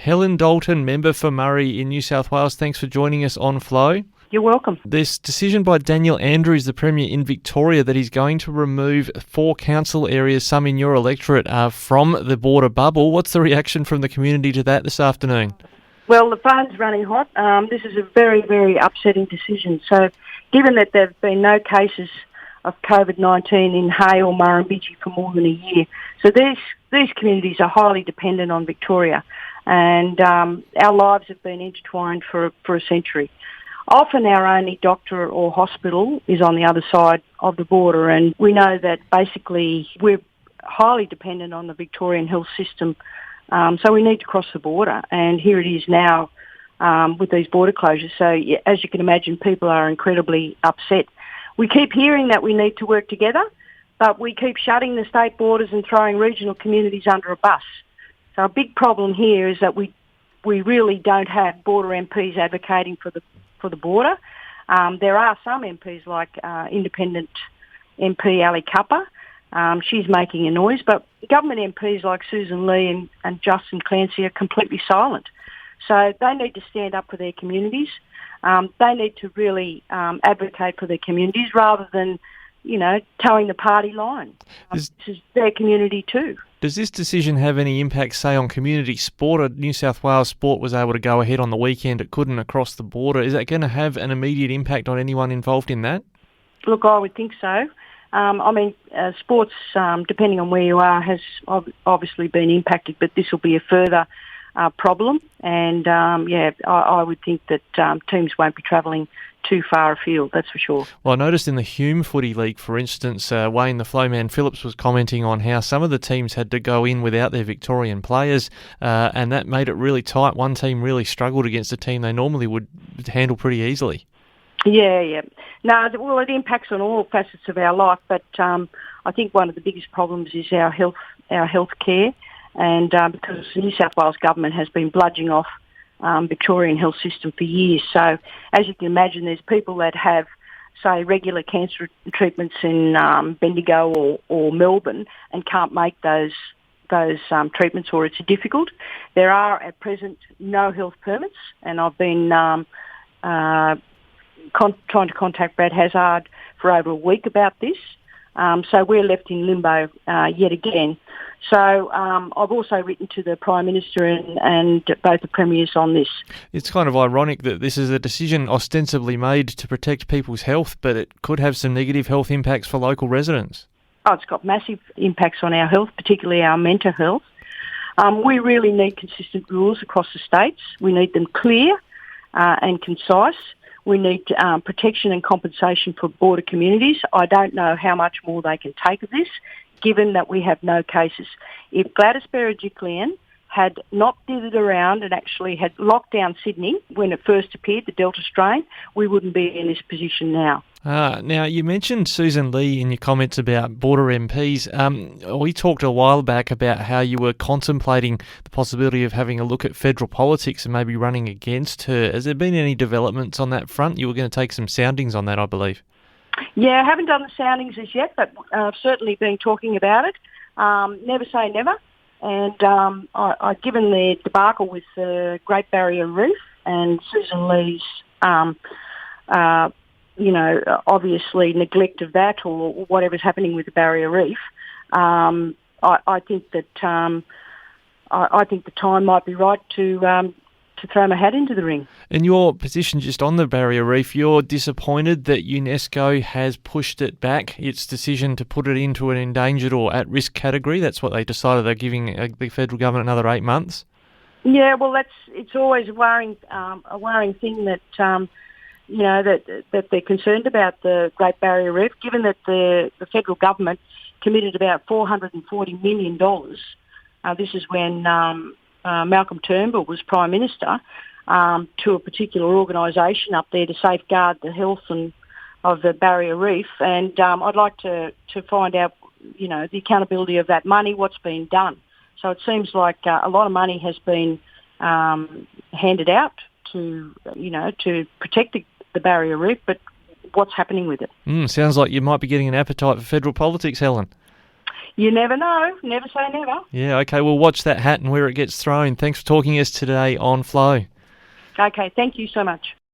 Helen Dalton, member for Murray in New South Wales, thanks for joining us on Flow. You're welcome. This decision by Daniel Andrews, the Premier in Victoria, that he's going to remove 4 council areas, some in your electorate, from the border bubble. What's the reaction from the community to that this afternoon? Well, the phone's running hot. This is a very, very upsetting decision. So given that there have been no cases of COVID-19 in Hay or Murrumbidgee for more than a year, so these communities are highly dependent on Victoria, and our lives have been intertwined for a century. Often our only doctor or hospital is on the other side of the border, and we know that basically we're highly dependent on the Victorian health system, so we need to cross the border, and here it is now with these border closures. So as you can imagine, people are incredibly upset. We keep hearing that we need to work together, but we keep shutting the state borders and throwing regional communities under a bus. So a big problem here is that we really don't have border MPs advocating for the border. There are some MPs like independent MP Ali Cupper. She's making a noise, but government MPs like Sussan Ley and Justin Clancy are completely silent. So they need to stand up for their communities. They need to really advocate for their communities rather than, towing the party line. This is their community too. Does this decision have any impact, say, on community sport? New South Wales Sport was able to go ahead on the weekend. It couldn't across the border. Is that going to have an immediate impact on anyone involved in that? Look, I would think so. Sports, depending on where you are, has obviously been impacted, but this will be a further problem. And, I would think that teams won't be travelling too far afield, that's for sure. Well, I noticed in the Hume Footy League, for instance, Wayne the Flowman Phillips was commenting on how some of the teams had to go in without their Victorian players, and that made it really tight. One team really struggled against a team they normally would handle pretty easily. Yeah. No, well, it impacts on all facets of our life, but I think one of the biggest problems is our health care, and because the New South Wales government has been bludgeoning off Victorian health system for years. So as you can imagine, there's people that have, say, regular cancer treatments in Bendigo or Melbourne and can't make those treatments, or it's difficult. There are at present no health permits, and I've been trying to contact Brad Hazzard for over a week about this. So we're left in limbo yet again. So I've also written to the Prime Minister and both the Premiers on this. It's kind of ironic that this is a decision ostensibly made to protect people's health, but it could have some negative health impacts for local residents. Oh, it's got massive impacts on our health, particularly our mental health. We really need consistent rules across the states. We need them clear and concise. We need protection and compensation for border communities. I don't know how much more they can take of this, given that we have no cases. If Gladys Berejiklian had not dithered around and actually had locked down Sydney when it first appeared, the Delta strain, we wouldn't be in this position now. Now, you mentioned Sussan Ley in your comments about border MPs. We talked a while back about how you were contemplating the possibility of having a look at federal politics and maybe running against her. Has there been any developments on that front? You were going to take some soundings on that, I believe. Yeah, I haven't done the soundings as yet, but I've certainly been talking about it. Never say never. And I've given the debacle with the Great Barrier Reef and Sussan Ley's obviously neglect of that or whatever's happening with the Barrier Reef. I think that I think the time might be right to throw my hat into the ring. And your position just on the Barrier Reef, you're disappointed that UNESCO has pushed it back, its decision to put it into an endangered or at-risk category. That's what they decided. They're giving the federal government another 8 months. Yeah, well, it's always a worrying thing that that they're concerned about the Great Barrier Reef, given that the federal government committed about $440 million. This is when Malcolm Turnbull was Prime Minister, to a particular organisation up there to safeguard the health of the Barrier Reef. And I'd like to find out, the accountability of that money, what's been done. So it seems like a lot of money has been handed out to protect the Barrier Reef, but what's happening with it? Sounds like you might be getting an appetite for federal politics, Helen. You never know. Never say never. Yeah, okay, we'll watch that hat and where it gets thrown. Thanks for talking to us today on Flow. Okay, thank you so much.